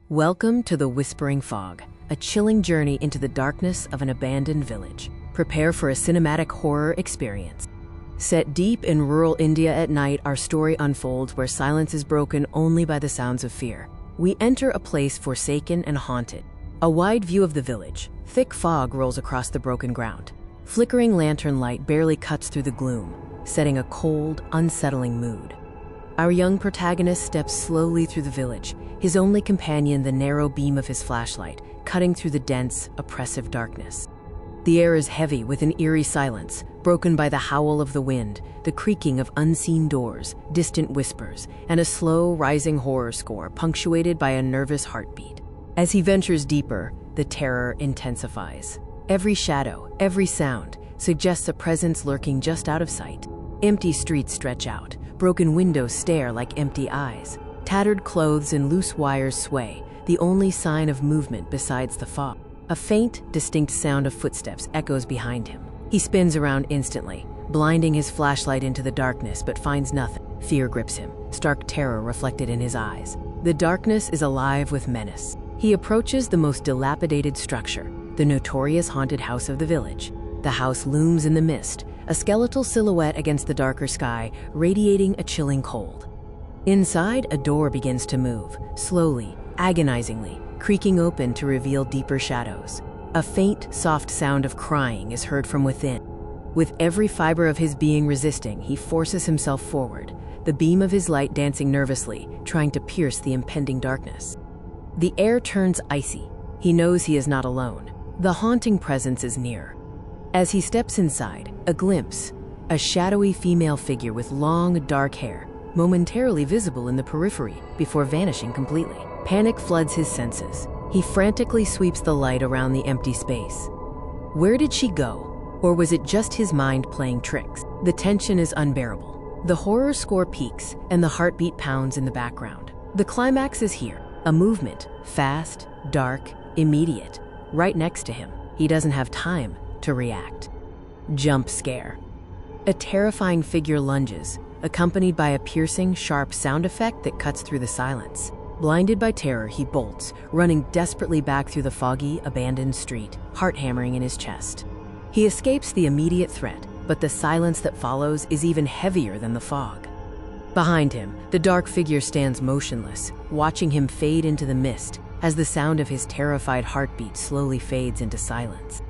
Welcome to the Whispering Fog, a chilling journey into the darkness of an abandoned village. Prepare for a cinematic horror experience. Set deep in rural India at night, our story unfolds where silence is broken only by the sounds of fear. We enter a place forsaken and haunted. A wide view of the village, thick fog rolls across the broken ground. Flickering lantern light barely cuts through the gloom, setting a cold, unsettling mood. Our young protagonist steps slowly through the village, his only companion the narrow beam of his flashlight, cutting through the dense, oppressive darkness. The air is heavy with an eerie silence, broken by the howl of the wind, the creaking of unseen doors, distant whispers, and a slow, rising horror score punctuated by a nervous heartbeat. As he ventures deeper, the terror intensifies. Every shadow, every sound, suggests a presence lurking just out of sight. Empty streets stretch out, broken windows stare like empty eyes. Tattered clothes and loose wires sway, the only sign of movement besides the fog. A faint, distinct sound of footsteps echoes behind him. He spins around instantly, blinding his flashlight into the darkness, but finds nothing. Fear grips him, stark terror reflected in his eyes. The darkness is alive with menace. He approaches the most dilapidated structure, the notorious haunted house of the village. The house looms in the mist, a skeletal silhouette against the darker sky, radiating a chilling cold. Inside, a door begins to move, slowly, agonizingly, creaking open to reveal deeper shadows. A faint, soft sound of crying is heard from within. With every fiber of his being resisting, he forces himself forward, the beam of his light dancing nervously, trying to pierce the impending darkness. The air turns icy. He knows he is not alone. The haunting presence is near. As he steps inside, a glimpse, a shadowy female figure with long, dark hair, momentarily visible in the periphery before vanishing completely. Panic floods his senses. He frantically sweeps the light around the empty space. Where did she go? Or was it just his mind playing tricks? The tension is unbearable. The horror score peaks and the heartbeat pounds in the background. The climax is here, a movement, fast, dark, immediate, right next to him. He doesn't have time to react. Jump scare. A terrifying figure lunges, accompanied by a piercing, sharp sound effect that cuts through the silence. Blinded by terror, he bolts, running desperately back through the foggy, abandoned street, heart hammering in his chest. He escapes the immediate threat, but the silence that follows is even heavier than the fog. Behind him, the dark figure stands motionless, watching him fade into the mist as the sound of his terrified heartbeat slowly fades into silence.